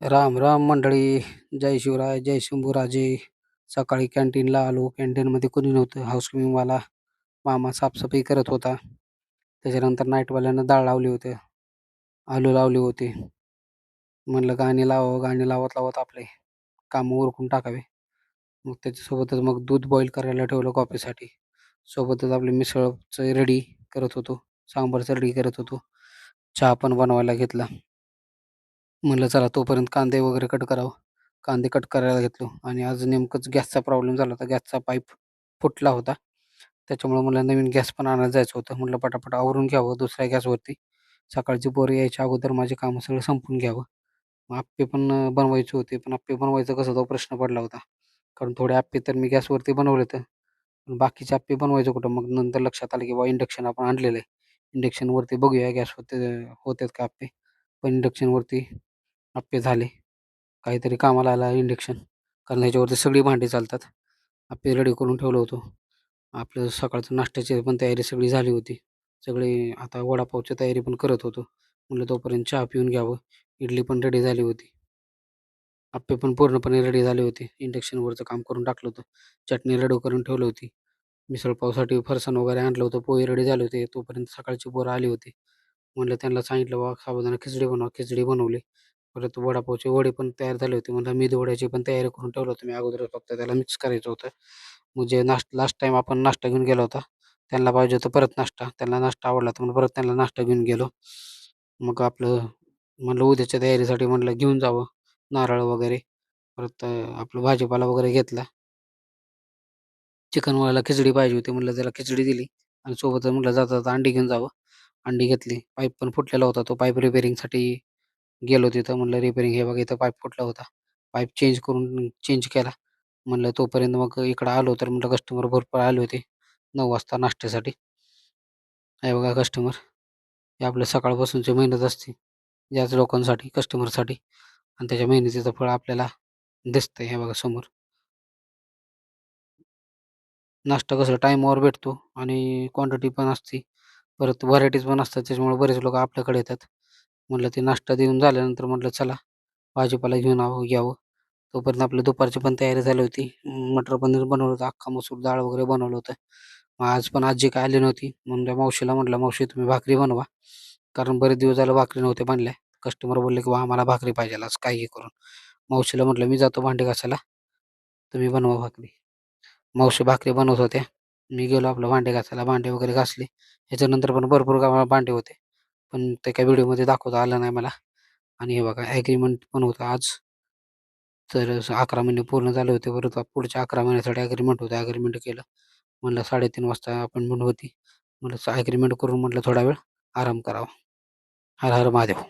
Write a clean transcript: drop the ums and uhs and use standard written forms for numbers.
राम राम मंडळी. जय शिवराय, जय शंभूराजे. सकाळी कॅन्टीनला आलो. कॅन्टीनमध्ये कोणी नव्हतं. हाऊसकीपिंगवाला मामा साफसफाई करत होता. त्याच्यानंतर नाईटवाल्यानं डाळ लावली होते, आलू लावले होते. म्हणलं गाणी लावावं. गाणी लावत लावत आपले कामं उरकून टाकावे. मग त्याच्यासोबतच मग दूध बॉईल करायला ठेवलं कॉफीसाठी. सोबतच आपली मिसळचं रेडी करत होतो, सांबारचं रेडी करत होतो. चहा पण बनवायला घेतला. म्हणलं चला तोपर्यंत कांदे वगैरे कट करावं. कांदे कट करायला घेतलो आणि आज नेमकंच गॅसचा प्रॉब्लेम झाला होता. गॅसचा पाईप फुटला होता. त्याच्यामुळं मला नवीन गॅस पण आणायला जायचं होतं. म्हटलं पटापट आवरून घ्यावं दुसऱ्या गॅसवरती. सकाळची पोरं यायच्या अगोदर माझे कामं सगळं संपवून घ्यावं. मग अप्पे पण बनवायचे होते. पण अप्पे बनवायचं कसं तो प्रश्न पडला होता. कारण थोडे अप्पे तर मी गॅसवरती बनवले तर पण बाकीचे अप्पे बनवायचं कुठं? मग नंतर लक्षात आलं की बाबा इंडक्शन आपण आणलेलं आहे. इंडक्शनवरती बघूया गॅसवरती होतात का अप्पे. पण इंडक्शनवरती अप्पे झाले. काहीतरी कामाला आला इंडक्शन. कारण ह्याच्यावरती सगळी भांडी चालतात. अप्पे रेडी करून ठेवलं होतं. आपलं सकाळचं नाश्त्याची पण तयारी सगळी झाली होती. सगळे आता वडापावची तयारी पण करत होतो. म्हटलं तोपर्यंत चहा पिऊन घ्यावं. इडली पण रेडी झाली होती. अप्पे पण पूर्णपणे रेडी झाले होते. इंडक्शनवरचं काम करून टाकलं होतं. चटणी रेडी करून ठेवली होती. मिसळपावसाठी फरसाण वगैरे आणलं होतं. पोहे रेडी झाले होते. तोपर्यंत सकाळची पोरं आली होती. म्हटलं त्यांना सांगितलं बाबा साबुदाणा खिचडी बनवा. खिचडी बनवली. परत वडापावचे वडे पण तयार झाले होते. म्हणलं मेदूवड्याची पण तयारी करून ठेवलं होतं मी अगोदरच. फक्त त्याला मिक्स करायचं होतं. म्हणजे लास्ट टाईम आपण नाश्ता घेऊन गेलो होता. त्यांना पाहिजे होतं परत नाश्ता. त्यांना नाश्ता आवडला तर मग परत त्यांना नाश्ता घेऊन गेलो. मग आपलं म्हणलं उद्याच्या तयारीसाठी म्हणलं घेऊन जावं नारळ वगैरे. परत आपलं भाजीपाला वगैरे घेतला. चिकनवाल्याला खिचडी पाहिजे होती. म्हटलं त्याला खिचडी दिली आणि सोबतच म्हटलं जाता जाता अंडी घेऊन जावं. अंडी घेतली. पाईप पण फुटलेला होता. तो पाईप रिपेअरिंगसाठी गेलो तिथं. म्हटलं रिपेअरिंग हे बघा इथं पाईप फुटला होता. पाईप चेंज केला. म्हणलं तोपर्यंत मग इकडं आलो तर म्हटलं कस्टमर भरपूर आले होते 9 वाजता नाश्त्यासाठी. हे बघा कस्टमर. हे आपल्या सकाळपासूनची मेहनत असते. याच लोकांसाठी, कस्टमरसाठी आणि त्याच्या मेहनतीचं फळ आपल्याला दिसतंय हे बघा समोर. नाश्ता कसं टाईमावर भेटतो आणि क्वांटिटी पण असते. परत व्हरायटीज पण असतात. त्याच्यामुळे बरेच लोकं आपल्याकडे येतात. म्हटलं ते नाश्ता देऊन झाल्यानंतर म्हटलं चला भाजीपाला घेऊन घ्यावं. तोपर्यंत आपली दुपारची पण तयारी झाली होती. मटर पनीर बनवलं होतं. अख्खा मसूर डाळ वगैरे बनवलं होतं. मग आज पण आजी काय आली नव्हती. म्हणलं मावशीला म्हटलं, "मावशी तुम्ही भाकरी बनवा." कारण बरेच दिवस झालं भाकरी नव्हत्या बनल्या. कस्टमर बोलले, की "बा आम्हाला भाकरी पाहिजेल आज काहीही करून." मावशीला म्हटलं, "मी जातो भांडी घासायला. तुम्ही बनवा भाकरी." मावशी भाकरी बनवत होत्या. मी गेलो आपलं भांडे घासायला. भांडे वगैरे घासले. ह्याच्यानंतर पण भरपूर भांडे होते. पण ते काही व्हिडिओमध्ये दाखवता आलं नाही मला. आणि हे बघा ॲग्रीमेंट पण होतं आज. तर 11 महिने पूर्ण झाले होते. परत पुढच्या 11 महिन्यासाठी ॲग्रीमेंट होतं. ॲग्रीमेंट केलं. म्हणलं 3:30 वाजता अपॉइंटमेंट होती. म्हटलं ॲग्रीमेंट करून म्हटलं थोडा वेळ आराम करावा. हर हर महादेव.